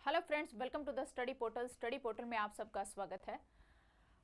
Hello friends, welcome to the study portal. Study portal में आप सबका स्वागत है।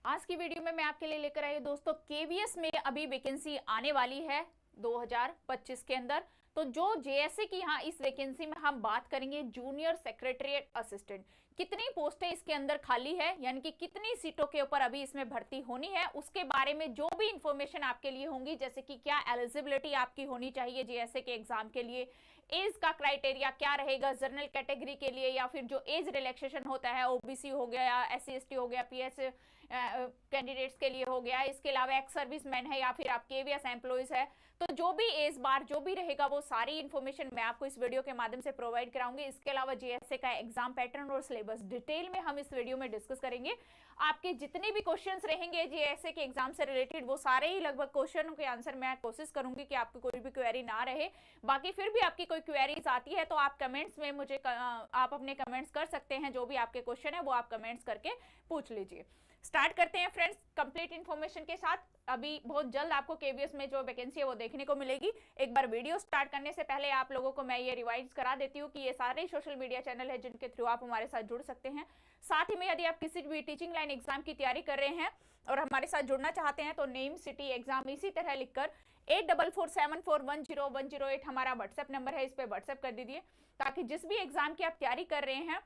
आज की वीडियो में मैं आपके लिए लेकर आई हूं दोस्तों, केवीएस में अभी वैकेंसी आने वाली है 2025 के अंदर। तो जो जेएसए की यहाँ इस वैकेंसी में हम बात करेंगे जूनियर सेक्रेटरीट असिस्टेंट, कितनी पोस्टें इसके अंदर खाली है, यानी कि कितनी सीटों के ऊपर अभी इसमें भर्ती होनी है, उसके बारे में जो भी इंफॉर्मेशन आपके लिए होंगी, जैसे कि क्या एलिजिबिलिटी आपकी होनी चाहिए जेएसए के एग्जाम के लिए, एज का क्राइटेरिया क्या रहेगा जनरल कैटेगरी के लिए, या फिर जो एज रिलैक्सेशन होता है ओबीसी हो गया या एससी एसटी हो गया, पीएस कैंडिडेट्स के लिए हो गया, इसके अलावा एक्स सर्विसमैन है या फिर आप केवीएस एम्प्लॉइज है, तो जो भी एज बार जो भी रहेगा वो सारी इन्फॉर्मेशन मैं आपको इस वीडियो के माध्यम से प्रोवाइड कराऊंगी। इसके अलावा जेएसए का एग्जाम पैटर्न और सिलेबस डिटेल में हम इस वीडियो में डिस्कस करेंगे। आपके जितने भी क्वेश्चंस रहेंगे जेएसए के एग्जाम से रिलेटेड, वो सारे ही लगभग क्वेश्चनों के आंसर मैं कोशिश करूंगी कि आपकी कोई भी क्वेरी ना रहे। बाकी फिर भी आपकी कोई क्वेरीज आती है तो आप कमेंट्स में मुझे आप अपने कमेंट्स कर सकते हैं, जो भी आपके क्वेश्चन है वो आप कमेंट्स करके पूछ लीजिए। स्टार्ट करते हैं फ्रेंड्स कंप्लीट इन्फॉर्मेशन के साथ। अभी बहुत जल्द आपको केवीएस में जो वैकेंसी है वो देखने को मिलेगी। एक बार वीडियो स्टार्ट करने से पहले आप लोगों को मैं ये रिवाइज करा देती हूँ कि ये सारे सोशल मीडिया चैनल है जिनके थ्रू आप हमारे साथ जुड़ सकते हैं। साथ ही में यदि आप किसी भी टीचिंग लाइन एग्जाम की तैयारी कर रहे हैं और हमारे साथ जुड़ना चाहते हैं तो नेम सिटी एग्जाम इसी तरह लिखकर 8447410108 हमारा व्हाट्सएप नंबर है, इस पर व्हाट्सएप कर दीजिए ताकि जिस भी एग्जाम की आप तैयारी कर रहे हैं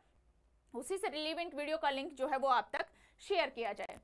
उसी से रिलेवेंट वीडियो का लिंक जो है वो आप तक शेयर किया जाए।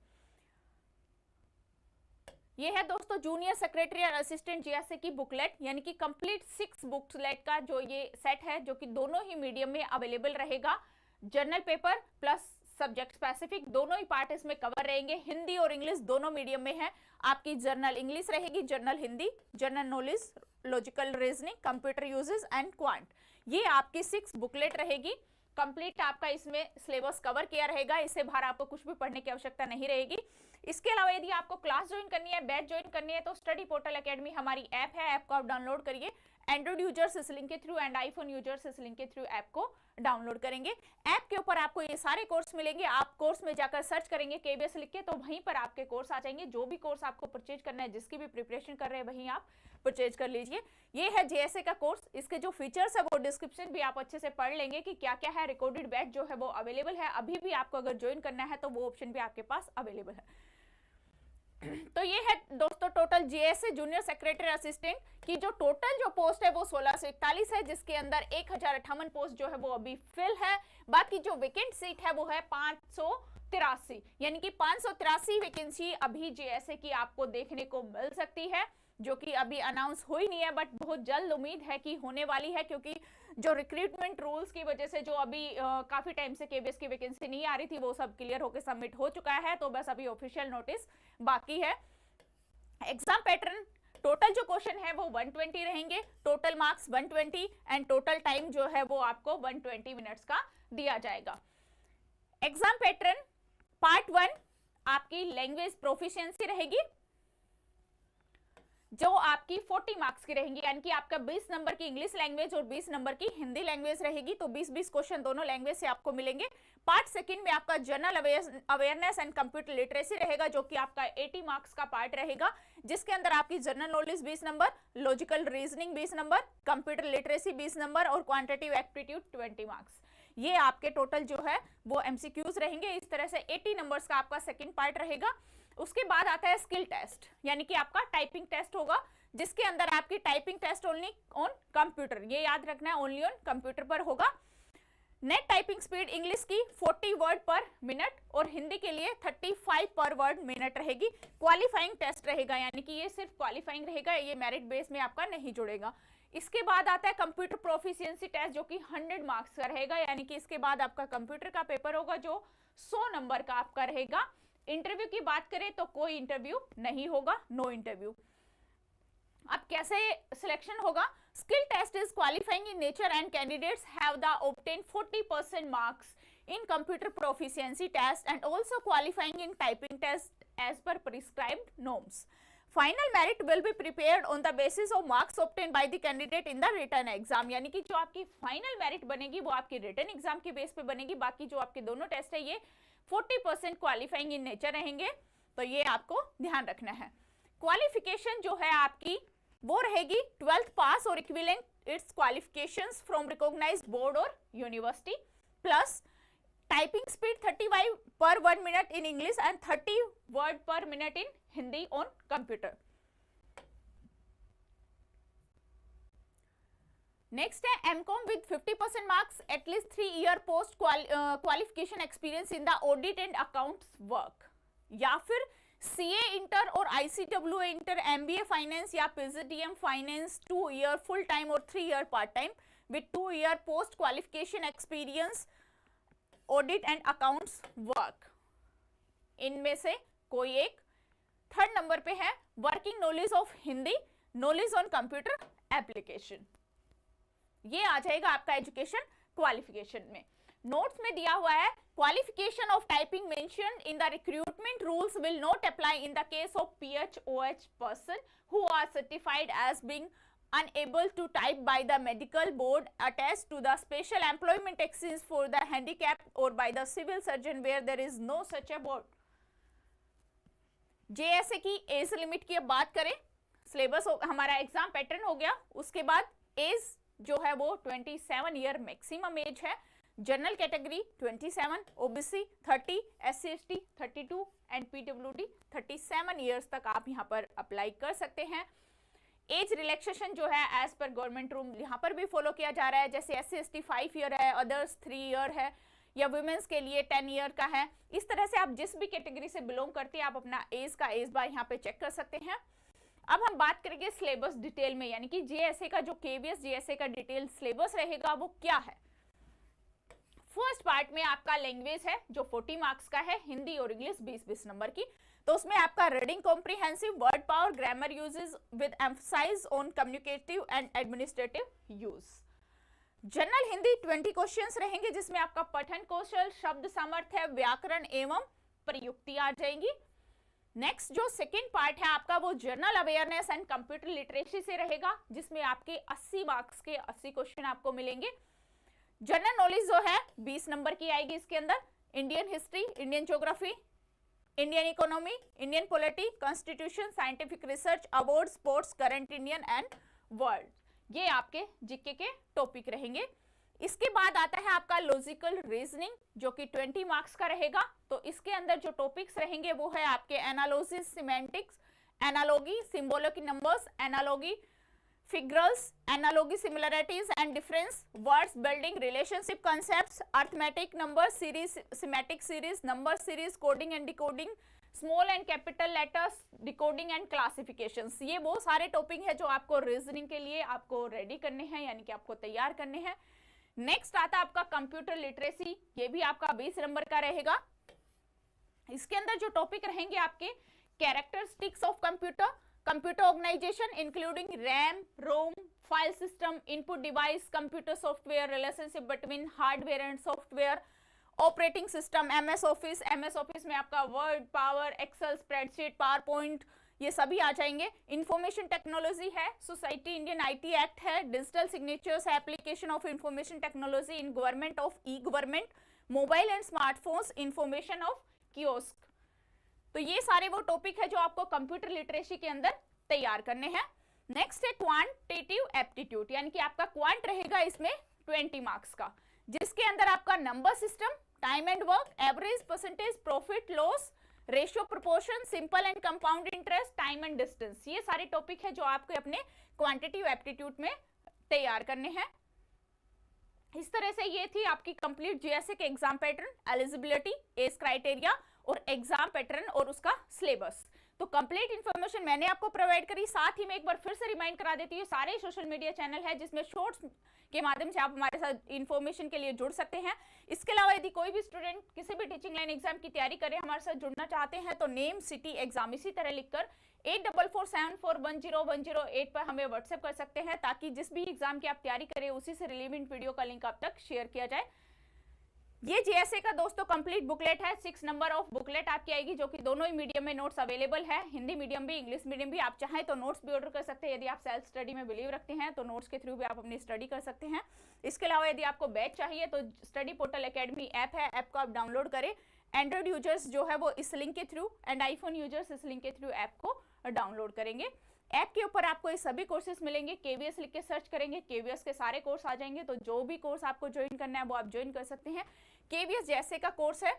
ये है दोस्तों जूनियर सेक्रेटरी और असिस्टेंट जेएसए की बुकलेट, यानी कि कंप्लीट 6 बुकलेट का जो ये सेट है, जो कि दोनों ही मीडियम में अवेलेबल रहेगा। Journal paper plus subject specific दोनों ही पार्ट इसमें कवर रहेंगे। हिंदी और इंग्लिश दोनों मीडियम में है। आपकी जर्नल इंग्लिश रहेगी, journal Hindi, general knowledge, logical reasoning, computer uses and quant, ये आपकी 6 बुकलेट रहेगी। कंप्लीट आपका इसमें सिलेबस कवर किया रहेगा, इससे बाहर आपको कुछ भी पढ़ने की आवश्यकता नहीं रहेगी। इसके अलावा यदि आपको क्लास ज्वाइन करनी है, बैच ज्वाइन करनी है, तो स्टडी पोर्टल एकेडमी हमारी ऐप है, ऐप को आप डाउनलोड करिए। एंड्रॉइड यूजर्स इस लिंक के थ्रू एंड आईफोन यूजर्स इस लिंक के थ्रू ऐप को डाउनलोड करेंगे। ऐप के ऊपर आपको ये सारे कोर्स मिलेंगे। आप कोर्स में जाकर सर्च करेंगे केवीएस लिख के, तो वहीं पर आपके कोर्स आ जाएंगे। जो भी कोर्स आपको परचेज करना है, जिसकी भी प्रिपरेशन कर रहे हैं, वहीं आप परचेज कर लीजिए। ये है जेएसए का कोर्स। इसके जो फीचर्स है वो डिस्क्रिप्शन भी आप अच्छे से पढ़ लेंगे कि क्या क्या है। रिकॉर्डेड बैच जो है वो अवेलेबल है, अभी भी आपको अगर ज्वाइन करना है तो वो ऑप्शन भी आपके पास अवेलेबल है। तो ये है दोस्तों total JSA junior secretary assistant की जो टोटल जो पोस्ट है वो 1641 है, जिसके अंदर 1058 पोस्ट जो है वो अभी फिल है। बाकी जो वेकेंट सीट है वो है 583, यानी कि 583 वैकेंसी अभी जेएसए की आपको देखने को मिल सकती है, जो कि अभी अनाउंस हुई नहीं है, बट बहुत जल्द उम्मीद है कि होने वाली है, क्योंकि जो रिक्रूटमेंट रूल्स की वजह से जो अभी काफी टाइम से केवीएस की वैकेंसी नहीं आ रही थी वो सब क्लियर होकर सबमिट हो चुका है। तो बस अभी ऑफिशियल नोटिस बाकी है। एग्जाम पैटर्न, टोटल जो क्वेश्चन है वो 120 रहेंगे, total marks 120 and total time जो है वो आपको 120 मिनट्स का दिया जाएगा। एग्जाम पैटर्न पार्ट 1 आपकी लैंग्वेज प्रोफिशिएंसी रहेगी, जो आपकी 40 मार्क्स की रहेंगी, यानी कि आपका 20 नंबर की इंग्लिश लैंग्वेज और 20 नंबर की हिंदी लैंग्वेज रहेगी। तो 20-20 क्वेश्चन दोनों लैंग्वेज से आपको मिलेंगे। पार्ट सेकंड में आपका general awareness and computer literacy रहेगा, जो कि आपका 80 मार्क्स का पार्ट रहेगा, जिसके अंदर आपकी general knowledge 20 number, logical reasoning 20 number, computer literacy 20 number और क्वांटिटेटिव एप्टीट्यूड 20 मार्क्स। ये आपके टोटल जो है वो एमसीक्यूज रहेंगे। इस तरह से 80 नंबर्स का आपका सेकंड पार्ट रहेगा। उसके बाद आता है स्किल टेस्ट, यानी कि आपका टाइपिंग टेस्ट होगा, जिसके अंदर आपकी typing test only on computer, ये याद रखना है, ओनली ऑन कंप्यूटर पर होगा। नेट टाइपिंग स्पीड इंग्लिश की 40 वर्ड पर मिनट और हिंदी के लिए 35 पर वर्ड मिनट रहेगी। क्वालिफाइंग टेस्ट रहेगा, यानी कि ये सिर्फ क्वालिफाइंग रहेगा, ये मेरिट बेस में आपका नहीं जुड़ेगा। इसके बाद आता है कंप्यूटर प्रोफिशिएंसी टेस्ट, जो कि 100 मार्क्स का रहेगा, यानी कि इसके बाद आपका कंप्यूटर का पेपर होगा जो 100 नंबर का आपका रहेगा। इंटरव्यू की बात करें तो कोई इंटरव्यू नहीं होगा, नो इंटरव्यू। अब कैसे सिलेक्शन होगा? Skill test is qualifying in nature and candidates have the obtain 40% marks in computer proficiency test and also qualifying in typing test as per prescribed norms. Final merit will be prepared on the basis of marks obtain by the candidate in the written exam, यानी कि जो आपकी final merit बनेगी वो आपकी written exam के base पे बनेगी। बाकी जो आपके दोनों टेस्ट है ये 40% क्वालिफाइंग इन नेचर रहेंगे, तो ये आपको ध्यान रखना है। क्वालिफिकेशन जो है आपकी वो रहेगी 12th पास और equivalent its qualifications from recognised board और university. Plus typing speed 35 per 1 minute in English and 30 word per minute in Hindi on computer. Next है MCom with 50% marks at least 3 year post qualification experience in the audit and accounts work, या फिर CA inter और ICW inter MBA finance या PGDM finance 2 year full time और 3 year part time with 2 year post qualification experience audit and accounts work. इनमें से कोई एक। Third number पे है working knowledge of Hindi, knowledge on computer application. ये आ जाएगा आपका एजुकेशन क्वालिफिकेशन में। नोट्स में दिया हुआ है qualification of typing mentioned in the recruitment rules will not apply in the case of PHOH person who are certified as being unable to type by the medical board attached to the special employment exchange for the handicapped or by the civil surgeon where there is no such a board। JSA की age limit की अब बात करें, syllabus हमारा exam pattern हो गया, उसके बाद एज जो है वो 27 ईयर मैक्सिमम एज है। General category 27, OBC 30, SC/ST 32 and PWD 37 years तक आप यहाँ पर अप्लाई कर सकते हैं। एज रिलैक्सेशन जो है एज पर गवर्नमेंट रूल यहाँ पर भी फॉलो किया जा रहा है, जैसे SC/ST 5 ईयर है, अदर्स 3 ईयर है, या वुमेन्स के लिए 10 ईयर का है। इस तरह से आप जिस भी कैटेगरी से बिलोंग करते हैं आप अपना एज का एज बार यहाँ पे चेक कर सकते हैं। अब हम बात करेंगे सिलेबस डिटेल में, यानी कि JSA का जो KVS JSA का डिटेल सिलेबस रहेगा वो क्या है। फर्स्ट पार्ट में आपका लैंग्वेज है जो 40 मार्क्स का है, हिंदी और इंग्लिश 20-20 नंबर की। तो उसमें आपका reading comprehensive, word power, grammar uses with emphasise on communicative and administrative use. General Hindi 20 questions रहेंगे जिसमें आपका पठन कौशल, शब्द सामर्थ्य, व्याकरण एवं प्रयुक्ति आ जाएंगी। नेक्स्ट जो सेकंड पार्ट है आपका वो general awareness and computer literacy से रहेगा, जिसमें आपके 80 मार्क्स के 80 क्वेश्चन आपको मिलेंगे। जनरल नॉलेज जो है 20 नंबर की आएगी इसके अंदर, Indian history, Indian geography, Indian economy, Indian polity, constitution, scientific research, award, sports, current Indian and world, ये आपके जीके के टॉपिक रहेंगे। इसके बाद आता है आपका लॉजिकल रीजनिंग जो कि 20 मार्क्स का रहेगा। तो इसके अंदर जो टॉपिक्स रहेंगे वो है आपके analysis, semantics, analogy, symbolic numbers, analogy, figurals, analogy, similarities and difference, words building, relationship concepts, arithmetic number series, semantic series, number series, coding and decoding, small and capital letters, decoding and classifications. ये वो सारे topic है जो आपको reasoning के लिए आपको ready करने हैं, यानी कि आपको तैयार करने हैं। नेक्स्ट आता है आपका कंप्यूटर लिटरेसी, ये भी आपका 20 नंबर का रहेगा। इसके अंदर जो टॉपिक रहेंगे आपके characteristics of computer, computer organisation including RAM, ROM, file system, input device, computer software, relationship between hardware and software, operating system, MS Office में आपका Word, power, Excel, spreadsheet, PowerPoint, ये सभी आ जाएंगे। इंफॉर्मेशन टेक्नोलॉजी है, society Indian IT act है, digital signatures है, application of information technology in government of e-government, mobile and smartphones, information of kiosk. तो ये सारे वो टॉपिक है जो आपको कंप्यूटर लिटरेसी के अंदर तैयार करने हैं। नेक्स्ट है क्वांटिटेटिव एप्टीट्यूड, यानी कि आपका क्वांट रहेगा इसमें 20 मार्क्स का, जिसके अंदर आपका number system, time and work, average, percentage, profit loss, ratio proportion, simple and compound interest, time and distance, ये सारे टॉपिक है जो आपको अपने क्वांटिटेटिव एप्टीट्यूड में तैयार करने हैं। इस तरह से ये थी आपकी कंप्लीट JSA के exam pattern, eligibility, age criteria और एग्जाम पैटर्न और उसका सिलेबस। तो कंप्लीट इन्फॉर्मेशन मैंने आपको प्रोवाइड करी। साथ ही मैं एक बार फिर से रिमाइंड करा देती हूँ, सारे सोशल मीडिया चैनल है जिसमें शॉर्ट्स के माध्यम से आप हमारे साथ इन्फॉर्मेशन के लिए जुड़ सकते हैं। इसके अलावा यदि कोई भी स्टूडेंट किसी भी टीचिंग लाइन एग्जाम की तैयारी करे, हमारे साथ जुड़ना चाहते हैं तो नेम, सिटी, एग्जाम इसी तरह लिखकर 8447410108 पर हमें व्हाट्सएप कर सकते हैं, ताकि जिस भी एग्जाम की आप तैयारी करें उसी से रिलेवेंट वीडियो का लिंक आप तक शेयर किया जाए। ये JSA का दोस्तों कंप्लीट बुकलेट है, 6 नंबर ऑफ बुकलेट आपकी आएगी, जो कि दोनों ही मीडियम में नोट्स अवेलेबल है, हिंदी मीडियम भी, इंग्लिश मीडियम भी। आप चाहें तो नोट्स भी ऑर्डर कर सकते हैं। यदि आप सेल्फ स्टडी में बिलीव रखते हैं तो नोट्स के थ्रू भी आप अपनी स्टडी कर सकते हैं। इसके अलावा यदि आपको बैच चाहिए तो स्टडी पोर्टल एकेडमी ऐप है, ऐप को आप डाउनलोड करें। एंड्रॉइड यूजर्स जो है वो इस लिंक के थ्रू एंड आईफोन यूजर्स इस लिंक के थ्रू ऐप को डाउनलोड करेंगे। ऐप के ऊपर आपको ये सभी कोर्सेज मिलेंगे। केवीएस लिख के सर्च करेंगे, केवीएस के सारे कोर्स आ जाएंगे। तो जो भी कोर्स आपको ज्वाइन करना है वो आप ज्वाइन कर सकते हैं। केवीएस जैसे का कोर्स है,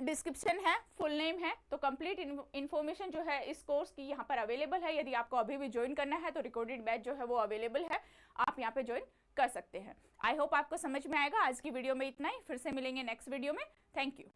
डिस्क्रिप्शन है, फुल नेम है, तो कंप्लीट इन्फॉर्मेशन जो है इस कोर्स की यहाँ पर अवेलेबल है। यदि आपको अभी भी ज्वाइन करना है तो रिकॉर्डेड बैच जो है वो अवेलेबल है, आप यहाँ पे ज्वाइन कर सकते हैं। आई होप आपको समझ में आएगा। आज की वीडियो में इतना ही, फिर से मिलेंगे नेक्स्ट वीडियो में। Thank you.